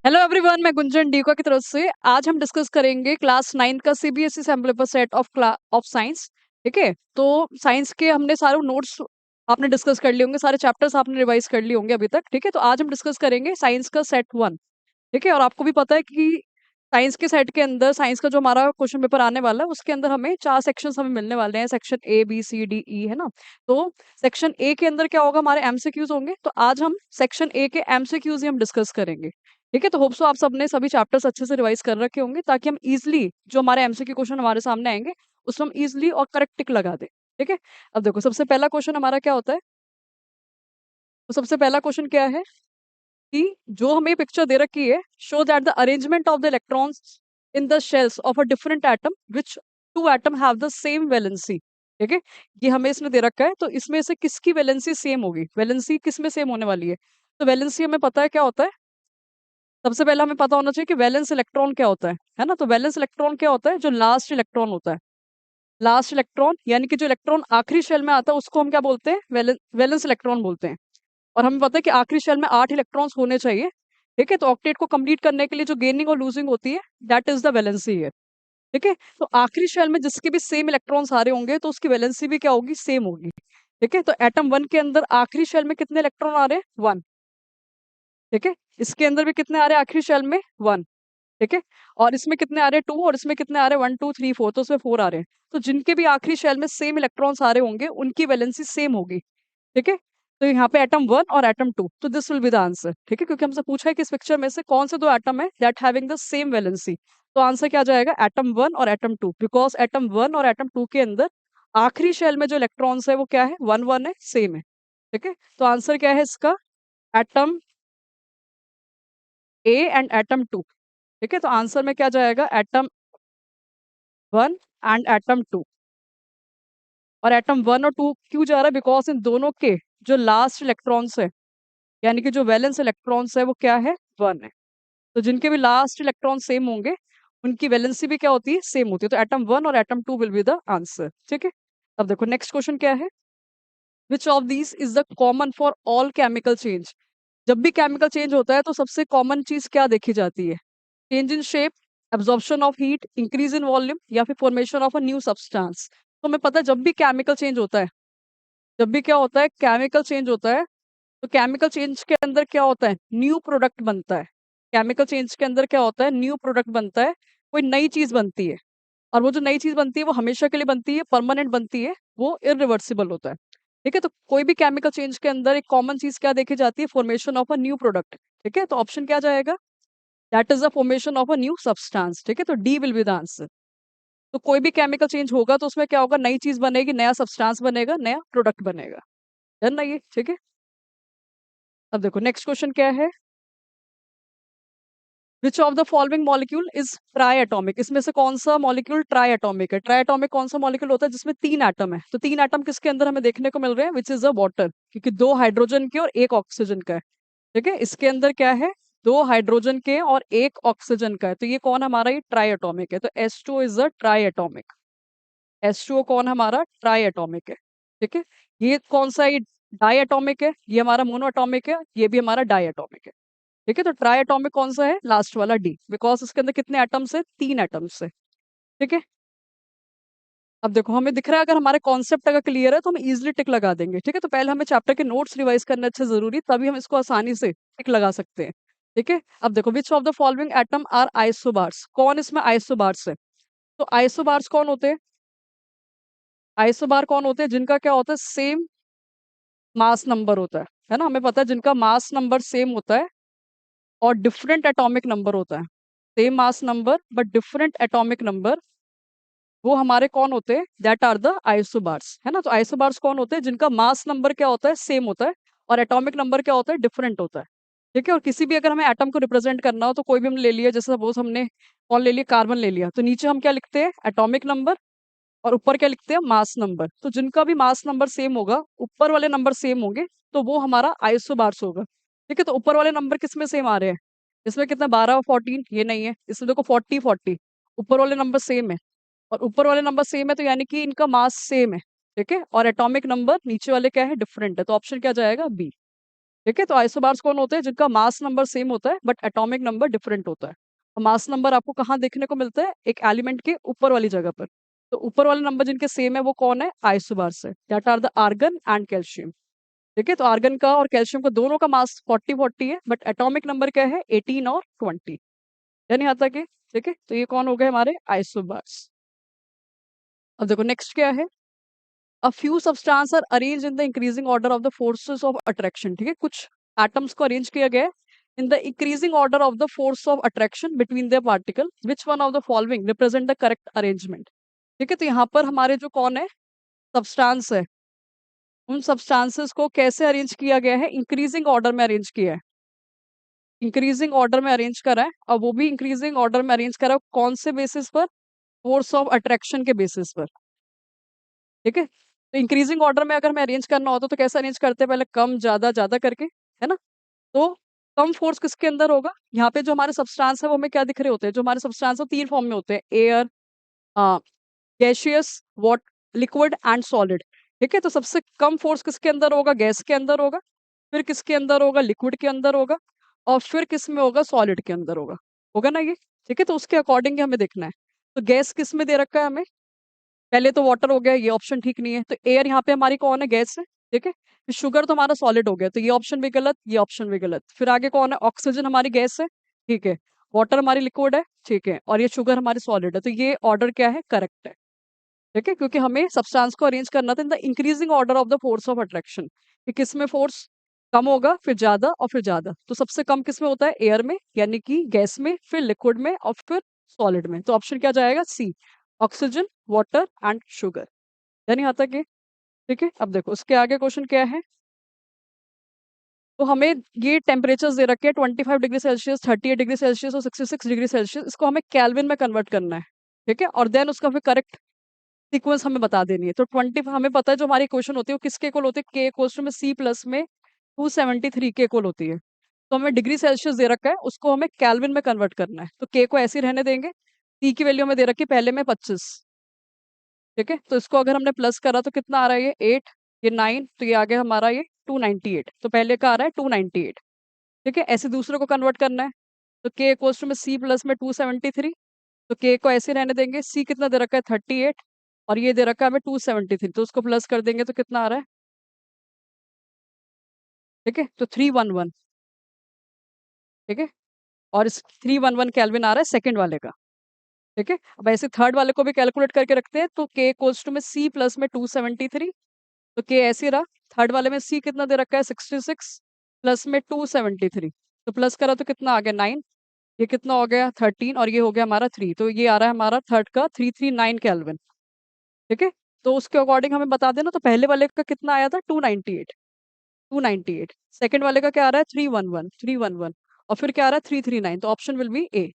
Hello everyone, मैं गुंजन डीका की तरफ से आज हम डिस्कस करेंगे क्लास 9 का CBSE sample paper set of science. ठीक है, तो साइंस के हमने सारे नोट्स आपने डिस्कस कर लिए होंगे, सारे चैप्टर्स आपने रिवाइज कर लिए होंगे अभी तक। ठीक है, तो आज हम डिस्कस करेंगे साइंस का सेट 1। ठीक है, और आपको भी पता है कि साइंस के सेट के अंदर साइंस का जो हमारा क्वेश्चन पेपर आने वाला है उसके अंदर हमें 4 सेक्शंस हमें मिलने वाले हैं। Section A B C D E, है ना। तो सेक्शन ए के अंदर क्या होगा, हमारे एमसीक्यूज होंगे। तो आज हम सेक्शन ए के एमसीक्यूज ही हम डिस्कस करेंगे। ठीक है, तो होप सो आप सबने सभी चैप्टर्स अच्छे से रिवाइज कर रखे होंगे ताकि हम इजिली जो हमारे एमसीक्यू क्वेश्चन हमारे सामने आएंगे उसमें हम इजिली और करेक्ट टिक लगा दें। ठीक है, अब देखो सबसे पहला क्वेश्चन हमारा क्या होता है। तो सबसे पहला क्वेश्चन क्या है कि जो हमें पिक्चर दे रखी है, show that the arrangement of the electrons in the shells of a different atom which two atom have the same valency. ठीक है, ये हमें इसमें दे रखा है, तो इसमें से किसकी वैलेंसी सेम होगी, वैलेंसी किस में सेम होने वाली है। तो वैलेंसी हमें पता है क्या होता है। सबसे पहले हमें पता होना चाहिए कि वैलेंस इलेक्ट्रॉन क्या होता है ना। तो वैलेंस इलेक्ट्रॉन क्या होता है, जो लास्ट इलेक्ट्रॉन होता है। लास्ट इलेक्ट्रॉन यानी कि जो इलेक्ट्रॉन आखिरी शेल में आता है उसको हम क्या बोलते हैं, वैलेंस इलेक्ट्रॉन बोलते हैं। और हमें पता है कि आखिरी शेल में 8 इलेक्ट्रॉन्स होने चाहिए। ठीक है, तो ऑक्टेट को कंप्लीट करने के लिए जो गेनिंग और लूजिंग होती है, दैट इज द वैलेंसी है। ठीक है, तो आखिरी शेल में जिसके भी सेम इलेक्ट्रॉन्स आ रहे होंगे तो उसकी वैलेंसी भी क्या होगी, सेम होगी। ठीक है, तो एटम 1 के अंदर आखिरी शेल में कितने इलेक्ट्रॉन आ रहे हैं, 1। ठीक है, इसके अंदर भी कितने आ रहे हैं आखिरी शेल में, 1। ठीक है, और इसमें कितने आ रहे हैं, 2, और इसमें कितने आ रहे हैं, 1 2 3 4, तो उसमें 4 आ रहे हैं। तो जिनके भी आखिरी शेल में सेम इलेक्ट्रॉन्स आ रहे होंगे उनकी वैलेंसी सेम होगी। ठीक है, तो यहाँ पे एटम 1 और एटम 2, तो this will be the answer. ठीक है, क्योंकि हमसे पूछा है कि इस पिक्चर में से कौन से दो एटम है that having the same valency. तो आंसर क्या आ जाएगा, एटम 1 और एटम 2, बिकॉज एटम 1 और एटम 2 के अंदर आखिरी शेल में जो इलेक्ट्रॉन्स है वो क्या है, 1 1 है, सेम है। ठीक है, तो आंसर क्या है इसका, एटम ए एंड एटम 2। ठीक है, तो आंसर में क्या जाएगा, एटम 1 एंड एटम 2। और एटम 1 और 2 क्यों जा रहा है, बिकॉज इन दोनों के जो लास्ट इलेक्ट्रॉन्स है यानी कि जो वैलेंस इलेक्ट्रॉन्स है वो क्या है, 1 है। तो जिनके भी लास्ट इलेक्ट्रॉन सेम होंगे उनकी वैलेंसी भी क्या होती है, सेम होती है। तो एटम 1 और atom 2 will be the answer. ठीक है, अब देखो नेक्स्ट क्वेश्चन क्या है, which of these is the common for all chemical change. जब भी केमिकल चेंज होता है तो सबसे कॉमन चीज क्या देखी जाती है, change in shape, absorption of heat, increase in volume, या फिर formation of a new substance. तो हमें पता है जब भी केमिकल चेंज होता है, जब भी क्या होता है, केमिकल चेंज होता है, तो केमिकल चेंज के अंदर क्या होता है, न्यू प्रोडक्ट बनता है। केमिकल चेंज के अंदर क्या होता है, न्यू प्रोडक्ट बनता है, कोई नई चीज बनती है। और वो जो नई चीज बनती है वो हमेशा के लिए बनती है, परमानेंट बनती है, वो इरिवर्सिबल होता है। ठीक है, तो कोई भी केमिकल चेंज के अंदर एक कॉमन चीज क्या देखी जाती है, formation of a new product. ठीक है, तो ऑप्शन क्या जाएगा, that is the formation of a new substance. ठीक है, तो D will be the answer. तो कोई भी केमिकल चेंज होगा तो उसमें क्या होगा, नई चीज बनेगी, नया सब्सटेंस बनेगा, नया प्रोडक्ट बनेगा। है ना ये। ठीक है, अब देखो नेक्स्ट क्वेश्चन क्या है, which of the following molecule is try atomic. इसमें से कौन सा मॉलिक्यूल ट्राई एटॉमिक है। ट्राई एटॉमिक कौन सा मॉलिक्यूल होता है जिसमें 3 एटम है। तो 3 एटम किसके अंदर हमें देखने को मिल रहे हैं, विच इज अ वाटर, क्योंकि 2 हाइड्रोजन के और 1 ऑक्सीजन का है। ठीक है, इसके अंदर क्या है, 2 हाइड्रोजन के और 1 ऑक्सीजन का है। तो ये कौन हमारा, ये ट्राई एटॉमिक है। तो H2 is a try atomic. H2O कौन हमारा, ट्राई एटॉमिक है। ठीक है, ये कौन सा, ये डाई एटॉमिक है, ये हमारा मोनो एटॉमिक है, ये भी हमारा डाई एटॉमिक है। ठीक है, तो ट्राई एटॉमिक कौन सा है, लास्ट वाला डी, बिकॉज इसके अंदर कितने एटम्स है, 3 एटम्स है। ठीक है, अब देखो हमें दिख रहा है, अगर हमारे कॉन्सेप्ट अगर क्लियर है तो हम इजिली टिक लगा देंगे। ठीक है, तो पहले हमें चैप्टर के नोट्स रिवाइज करने अच्छे जरूरी, तभी हम इसको आसानी से टिक लगा सकते हैं। ठीक है, अब देखो which of the following atom are isobars, कौन इसमें आइसोबार्स है। तो आइसोबार्स कौन होते हैं, आइसोबार कौन होते हैं, जिनका क्या होता है, सेम मास नंबर होता है ना। हमें पता है जिनका मास नंबर सेम होता है और डिफरेंट एटॉमिक नंबर होता है। Same mass number but different atomic number, वो हमारे कौन होते हैं, दैट आर द आइसोबार्स। है ना, तो आइसोबार्स कौन होते हैं, जिनका मास नंबर क्या होता है, सेम होता है, और एटॉमिक नंबर क्या होता है, डिफरेंट होता है। ठीक है, और किसी भी अगर हमें एटम को रिप्रेजेंट करना हो तो कोई भी हम ले लिया, जैसे सपोज हमने कौन ले लिया, कार्बन ले लिया, तो नीचे हम क्या लिखते हैं, एटॉमिक नंबर, और ऊपर क्या लिखते हैं, मास नंबर। तो जिनका भी मास नंबर सेम होगा, ऊपर वाले नंबर सेम होंगे, तो वो हमारा आइसोबार्स होगा। ठीक है, तो ऊपर वाले नंबर किस में सेम आ रहे हैं, इसमें कितना, 12 और 14, ये नहीं है, इसमें देखो 40 40, ऊपर वाले नंबर सेम है, और ऊपर वाले नंबर सेम है तो यानी कि इनका मास सेम है। ठीक है, और एटॉमिक नंबर नीचे वाले क्या है, डिफरेंट है। तो ऑप्शन क्या जाएगा, बी। ठीक है, तो आइसोबार्स कौन होते हैं? जिनका मास नंबर सेम होता है बट एटॉमिक नंबर डिफरेंट होता है। और मास नंबर आपको कहाँ देखने को मिलता है? एक एलिमेंट के ऊपर वाली जगह पर। तो ऊपर वाले नंबर जिनके सेम है वो कौन है? आइसोबार्स है। That are the argon and calcium. ठीक है, तो आर्गन का और कैल्शियम का दोनों का मास 40-40 है बट एटॉमिक नंबर क्या है? 18 और 20। यानी आता कि ठीक है, तो ये कौन हो गए हमारे? आइसोबार्स। अब देखो नेक्स्ट क्या है? A few substance are arrange in the increasing order of the forces of attraction. ठीक है, कुछ एटम्स को अरेंज किया गया है in the increasing order of the force of attraction between the particle. Which one of the following represent the correct arrangement? ठीक है, तो यहाँ पर हमारे जो कौन है सब्सटेंस है, उन सब्सटेंसेस को कैसे अरेंज किया गया है? इंक्रीजिंग ऑर्डर में अरेंज किया है। इंक्रीजिंग ऑर्डर में अरेंज करा है, और वो भी इंक्रीजिंग ऑर्डर में अरेंज करा है कौन से बेसिस पर? फोर्स ऑफ अट्रैक्शन के बेसिस पर। ठीक है, तो इंक्रीजिंग ऑर्डर में अगर हमें अरेंज करना होता तो कैसे अरेंज करते हैं? पहले कम ज्यादा ज्यादा करके, है ना? तो कम फोर्स किसके अंदर होगा? यहाँ पे जो हमारे सब्सटेंस है वो हमें क्या दिख रहे होते हैं? जो हमारे सब्सटेंस है तीन फॉर्म में होते हैं, air, gaseous, what liquid and solid. ठीक है, तो सबसे कम फोर्स किसके अंदर होगा? गैस के अंदर होगा। फिर किसके अंदर होगा? लिक्विड के अंदर होगा। और फिर किस में होगा? सॉलिड के अंदर होगा। होगा ना ये? ठीक है, तो उसके अकॉर्डिंग हमें देखना है। तो गैस किस में दे रखा है हमें? पहले तो वाटर हो गया, ये ऑप्शन ठीक नहीं है। तो एयर यहाँ पे हमारी कौन है? गैस है। ठीक है, फिर शुगर तो हमारा सॉलिड हो गया, तो ये ऑप्शन भी गलत, ये ऑप्शन भी गलत। फिर आगे कौन है? ऑक्सीजन हमारी गैस है। ठीक है, वाटर हमारी लिक्विड है। ठीक है, और ये शुगर हमारी सॉलिड है। तो ये ऑर्डर क्या है? करेक्ट है। ठीक है, क्योंकि हमें सब्सटेंस को अरेंज करना था इन the increasing order of the force of attraction, कि किस में फोर्स कम होगा, फिर ज्यादा, और फिर ज्यादा। तो सबसे कम किस में होता है? एयर में, यानी कि गैस में, फिर लिक्विड में, और फिर सॉलिड में। तो ऑप्शन क्या जाएगा? सी, ऑक्सीजन, वाटर एंड शुगर। यानी आता कि ठीक है। अब देखो उसके आगे क्वेश्चन क्या है? तो हमें ये टेम्परेचर्स दे रखे हैं 25 डिग्री सेल्सियस, 38 डिग्री सेल्सियस और 66 डिग्री सेल्सियस। इसको हमें कैलविन में कन्वर्ट करना है। ठीक है, और देन उसका फिर करेक्ट सीक्वेंस हमें बता देनी है। तो 20 हमें पता है जो हमारी इक्वेशन होती है वो किसके इक्वल होती है? के इक्वल में सी प्लस में 273 के इक्वल होती है। तो हमें डिग्री सेल्सियस दे रखा है, उसको हमें कैलविन में कन्वर्ट करना है। तो के को ऐसे ही रहने देंगे। सी की वैल्यू हमें दे रखी है पहले में 25। ठीक है, तो इसको अगर हमने प्लस करा तो कितना आ रहा है? ये 8, ये 9, तो ये आ गया हमारा ये 298। तो पहले का आ रहा है 298। ठीक है, ऐसे दूसरे को कन्वर्ट करना है। तो के इक्वल में सी प्लस में 273। तो के को ऐसे रहने देंगे। सी कितना दे रखा है? 38, और ये दे रखा है हमें 273। तो उसको प्लस कर देंगे तो कितना आ रहा है? ठीक है, तो 311। ठीक है, और इस 311 केल्विन आ रहा है सेकंड वाले का। ठीक है, अब ऐसे थर्ड वाले को भी कैलकुलेट करके रखते हैं। तो के इक्वल्स टू में सी प्लस में 273। तो के ऐसे ही रहा। थर्ड वाले में सी कितना दे रखा है? 66 प्लस में 273। तो प्लस करा तो कितना आ गया? 9। ये कितना हो गया? 13, और ये हो गया हमारा 3। तो ये आ रहा है हमारा थर्ड का 339 केल्विन। ठीक है, तो उसके अकॉर्डिंग हमें बता देना। तो पहले वाले का कितना आया था? 298। 298। सेकंड वाले का क्या आ रहा है? 311, 311। और फिर क्या आ रहा है? 339। तो ऑप्शन विल बी ए।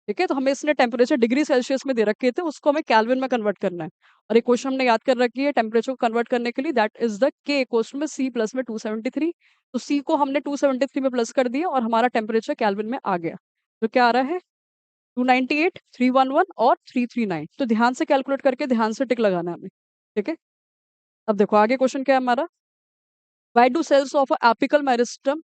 ठीक है, तो हमें इसने टेम्परेचर डिग्री सेल्सियस में दे रखे थे, उसको हमें कैल्विन में कन्वर्ट करना है। और एक क्वेश्चन हमने याद कर रखी है टेम्परेचर को कन्वर्ट करने के लिए, दैट इज द के इक्वल्स में सी प्लस में 273। तो सी को हमने 273 में प्लस कर दिया और हमारा टेम्परेचर कैल्विन में आ गया। तो क्या आ रहा है? 298, 311 और 339। तो ध्यान से कैलकुलेट करके ध्यान से टिक लगाना है हमें। ठीक है, अब देखो आगे क्वेश्चन क्या है हमारा? Why do cells of apical meristem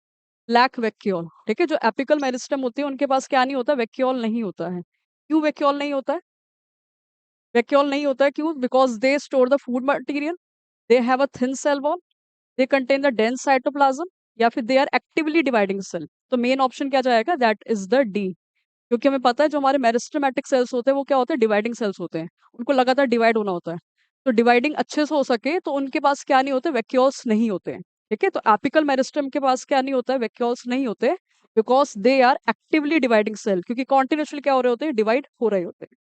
lack vacuole? ठीक है, जो एपिकल मेरिस्टम होती है उनके पास क्या नहीं होता? वैक्यूल नहीं होता है। क्यों वैक्यूल नहीं होता है? वैक्यूल नहीं होता है क्यों? Because they store the food material, they have a thin cell wall, they contain the dense cytoplasm, या फिर they are actively dividing cell. तो मेन ऑप्शन क्या जाएगा? That is the D. क्योंकि हमें पता है जो हमारे मेरिस्टेमेटिक सेल्स होते हैं वो क्या होते हैं? डिवाइडिंग सेल्स होते हैं। उनको लगातार डिवाइड होना होता है। तो डिवाइडिंग अच्छे से हो सके तो उनके पास क्या नहीं होते? वैक्यूल्स नहीं होते हैं। ठीक है, तो एपिकल मेरिस्टम के पास क्या नहीं होता है? वैक्यूल्स नहीं होते, because they are actively dividing cell, क्योंकि कॉन्टिन्यूसली क्या हो रहे होते हैं? डिवाइड हो रहे होते हैं।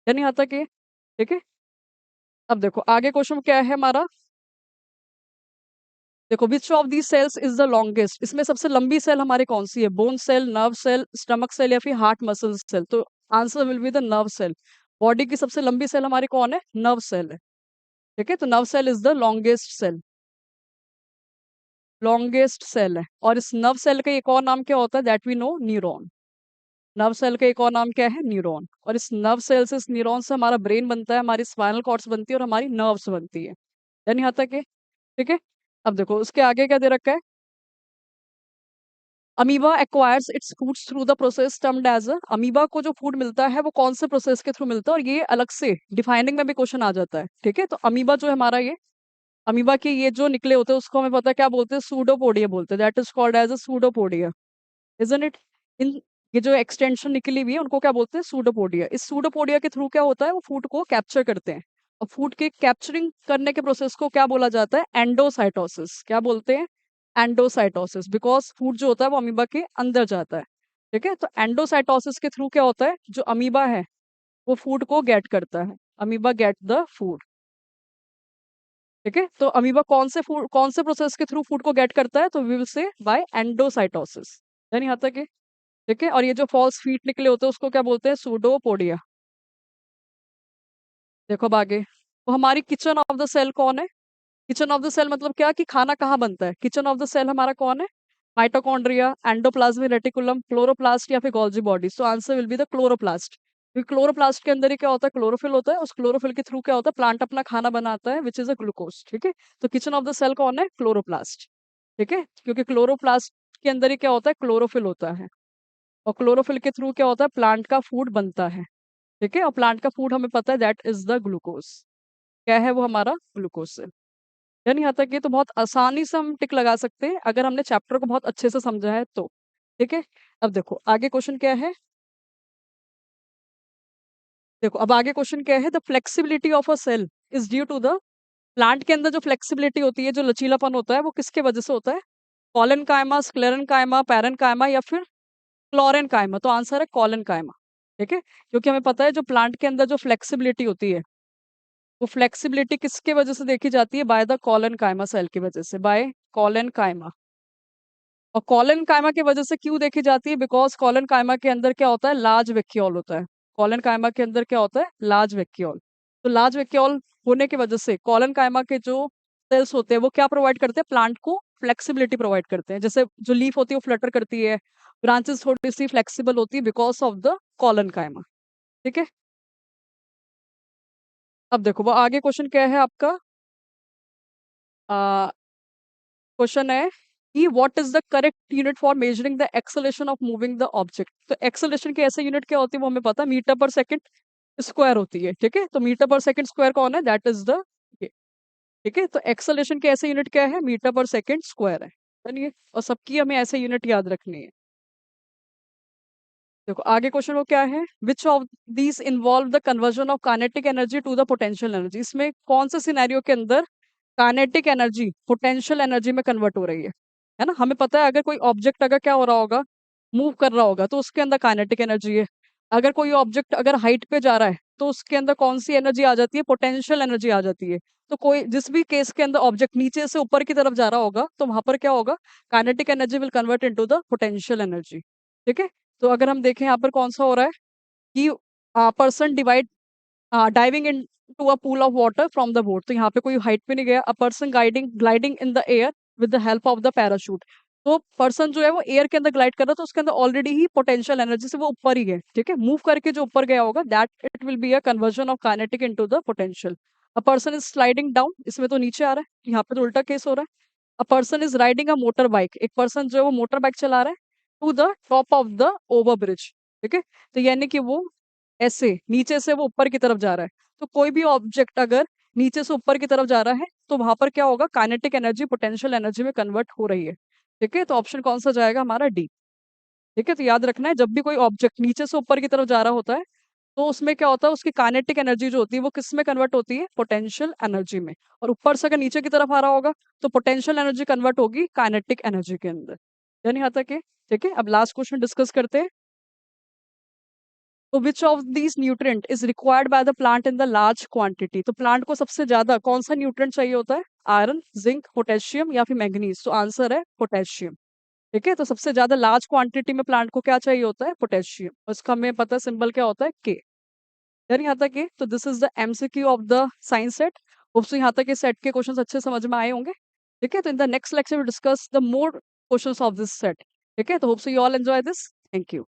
यानी यहाँ तक ये। ठीक है, अब देखो आगे क्वेश्चन क्या है हमारा? देखो which of the cells is the longest? इसमें सबसे लंबी सेल हमारी कौन सी है? Bone cell, nerve cell, stomach cell, या फिर हार्ट मसल सेल? तो answer will be the nerve cell. Body की सबसे लंबी सेल हमारी कौन है? नर्व सेल है। ठीक है, तो nerve cell is the longest cell. Longest cell है। और इस नर्व सेल का एक और नाम क्या होता है? That we know, neuron. Nerve cell का एक और नाम क्या है? न्यूरॉन। और इस नर्व सेल से, इस न्यूरॉन से हमारा ब्रेन बनता है, हमारी स्पाइनल कॉर्ड्स बनती है, और हमारी नर्व्स बनती है। यानी यहाँ तक है। ठीक है, अब देखो उसके आगे क्या दे रखा है? Amoeba acquires its foods through the process termed as a, amoeba को जो फूड मिलता है वो कौन से प्रोसेस के थ्रू मिलता है, और ये अलग से डिफाइनिंग में भी क्वेश्चन आ जाता है। ठीक है, तो अमीबा जो है हमारा ये, अमीबा के ये जो निकले होते हैं उसको हमें पता है क्या बोलते हैं, सूडोपोडिया बोलते हैं, that is called as a pseudopodia, isn't it. इन ये जो एक्सटेंशन निकली हुई है उनको क्या बोलते हैं, सूडोपोडिया। इस सूडोपोडिया के थ्रू क्या होता है, वो फूड को कैप्चर करते हैं, और फूड के कैप्चरिंग करने के प्रोसेस को क्या बोला जाता है, एंडोसाइटोसिस। क्या बोलते हैं, एंडोसाइटोसिस, बिकॉज फूड जो होता है वो अमीबा के अंदर जाता है। ठीक है, तो एंडोसाइटोसिस के थ्रू क्या होता है, जो अमीबा है वो फूड को गेट करता है, अमीबा गेट द फूड। ठीक है, तो अमीबा कौन से फूड, कौन से प्रोसेस के थ्रू फूड को गेट करता है, तो we will say by endocytosis. यानी यहाँ तक है। ठीक है, और ये जो फॉल्स फीट निकले होते हैं उसको क्या बोलते हैं, सूडोपोडिया। देखो अब आगे, तो हमारी किचन ऑफ द सेल कौन है, किचन ऑफ द सेल मतलब क्या, कि खाना कहाँ बनता है, किचन ऑफ द सेल हमारा कौन है, माइटोकॉन्ड्रिया, एंडोप्लाज्मिक रेटिकुलम, क्लोरोप्लास्ट या फिर Golgi body. So answer will be the chloroplast, क्योंकि क्लोरोप्लास्ट के अंदर ही क्या होता है, क्लोरोफिल होता है, उस क्लोरोफिल के थ्रू क्या होता है, प्लांट अपना खाना बनाता है, विच इज अ ग्लूकोज। ठीक है, तो किचन ऑफ द सेल कौन है, क्लोरोप्लास्ट। ठीक है, क्योंकि क्लोरोप्लास्ट के अंदर ही क्या होता है, क्लोरोफिल होता है, और क्लोरोफिल के थ्रू क्या होता है, प्लांट का फूड बनता है। ठीक है, और प्लांट का फूड हमें पता है दैट इज द ग्लूकोज। क्या है वो, हमारा ग्लूकोज। यानी यहाँ तक ये तो बहुत आसानी से हम टिक लगा सकते हैं अगर हमने चैप्टर को बहुत अच्छे से समझा है तो। ठीक है, अब देखो आगे क्वेश्चन क्या है, देखो अब आगे क्वेश्चन क्या है, the flexibility of a cell is due to the, plant के अंदर जो फ्लेक्सिबिलिटी होती है, जो लचीलापन होता है, वो किसके वजह से होता है, कॉलन कायमा, स्क्लेरन कायमा, पैरन कायमा या फिर क्लोरेन कायमा। तो आंसर है कॉलन कायमा। ठीक है, क्योंकि हमें पता है जो प्लांट के अंदर जो फ्लेक्सिबिलिटी होती है, वो फ्लेक्सिबिलिटी किसके वजह से देखी जाती है, बाय द कॉलन कायमा सेल की वजह से, बाय कॉलन कायमा। और कॉलन कायमा की वजह से क्यों देखी जाती है, बिकॉज कॉलन कायमा के अंदर क्या होता है, लार्ज वेक्यूल होता है। कॉलन कायमा के अंदर क्या होता है, लार्ज वेक्यूल। तो लार्ज वेक्यूल होने की वजह से कॉलन कायमा के जो सेल्स होते हैं वो क्या प्रोवाइड करते हैं, प्लांट को फ्लेक्सिबिलिटी प्रोवाइड करते हैं। जैसे जो लीफ होती है वो फ्लटर करती है, ब्रांचेस थोड़ी सी फ्लेक्सिबल होती है बिकॉज ऑफ द कॉलन कायमा। ठीक है, अब देखो वो आगे क्वेश्चन क्या है आपका, क्वेश्चन है कि what is the correct unit for measuring the acceleration of moving the object. तो एक्सेलरेशन की ऐसे यूनिट क्या होती है वो हमें पता है, मीटर पर सेकंड स्क्वायर होती है। ठीक है, तो मीटर पर सेकंड स्क्वायर कौन है, दैट इज द, ठीक है, तो एक्सेलरेशन की ऐसे यूनिट क्या है, मीटर पर सेकंड स्क्वायर है। चलिए, और सबकी हमें ऐसे यूनिट याद रखनी है। देखो आगे क्वेश्चन को क्या है, which of these involve the conversion of kinetic energy to the potential energy. इसमें कौन से सिनेरियो के अंदर काइनेटिक एनर्जी पोटेंशियल एनर्जी में कन्वर्ट हो रही है ना। हमें पता है अगर कोई ऑब्जेक्ट अगर क्या हो रहा होगा, मूव कर रहा होगा, तो उसके अंदर काइनेटिक एनर्जी है। अगर कोई ऑब्जेक्ट अगर हाइट पे जा रहा है तो उसके अंदर कौन सी एनर्जी आ जाती है, पोटेंशियल एनर्जी आ जाती है। तो कोई जिस भी केस के अंदर ऑब्जेक्ट नीचे से ऊपर की तरफ जा रहा होगा तो वहां पर क्या होगा, kinetic energy will convert into the potential energy. ठीक है, तो अगर हम देखें यहाँ पर कौन सा हो रहा है कि person divide diving into a pool of water from the boat. तो यहाँ पे कोई हाइट पे नहीं गया, a person guiding gliding in the air with the help of the parachute. तो पर्सन जो है वो एयर के अंदर ग्लाइड कर रहा है, तो उसके अंदर ऑलरेडी ही पोटेंशियल एनर्जी से वो ऊपर ही है। ठीक है, मूव करके जो ऊपर गया होगा, that it will be a conversion of kinetic into the potential. A person is sliding down, इसमें तो नीचे आ रहा है, यहाँ पे तो उल्टा केस हो रहा है। A person is riding a motorbike, एक पर्सन जो है वो मोटर बाइक चला रहा है to the top of the overbridge. ठीक है, तो यानी कि वो ऐसे नीचे से वो ऊपर की तरफ जा रहा है। तो कोई भी ऑब्जेक्ट अगर नीचे से ऊपर की तरफ जा रहा है तो वहां पर क्या होगा, काइनेटिक एनर्जी पोटेंशियल एनर्जी में कन्वर्ट हो रही है। ठीक है, तो ऑप्शन कौन सा जाएगा हमारा, डी। ठीक है, तो याद रखना है जब भी कोई ऑब्जेक्ट नीचे से ऊपर की तरफ जा रहा होता है तो उसमें क्या होता है, उसकी काइनेटिक एनर्जी जो होती है वो किस में कन्वर्ट होती है, पोटेंशियल एनर्जी में। और ऊपर से अगर नीचे की तरफ आ रहा होगा तो पोटेंशियल एनर्जी कन्वर्ट होगी काइनेटिक एनर्जी के अंदर। यानी यहाँ तक है। ठीक है, अब लास्ट क्वेश्चन डिस्कस करते हैं। तो विच of these nutrient is required by the plant in the large quantity. तो प्लांट को सबसे ज्यादा कौन सा न्यूट्रिएंट चाहिए होता है, आयरन, जिंक, पोटेशियम या फिर मैंगनीज। तो आंसर है पोटेशियम। ठीक है, तो सबसे ज्यादा लार्ज क्वांटिटी में प्लांट को क्या चाहिए होता है, पोटेशियम। उसका हमें पता है सिंबल क्या होता है, के। यार यहाँ तक है, तो this is the MCQ of the science set. Hopes यहाँ तक ये सेट के क्वेश्चंस अच्छे समझ में आए होंगे। ठीक है, तो in the next lecture we discuss the more questions of this set. ठीक है, तो hopes you all enjoy this. Thank you.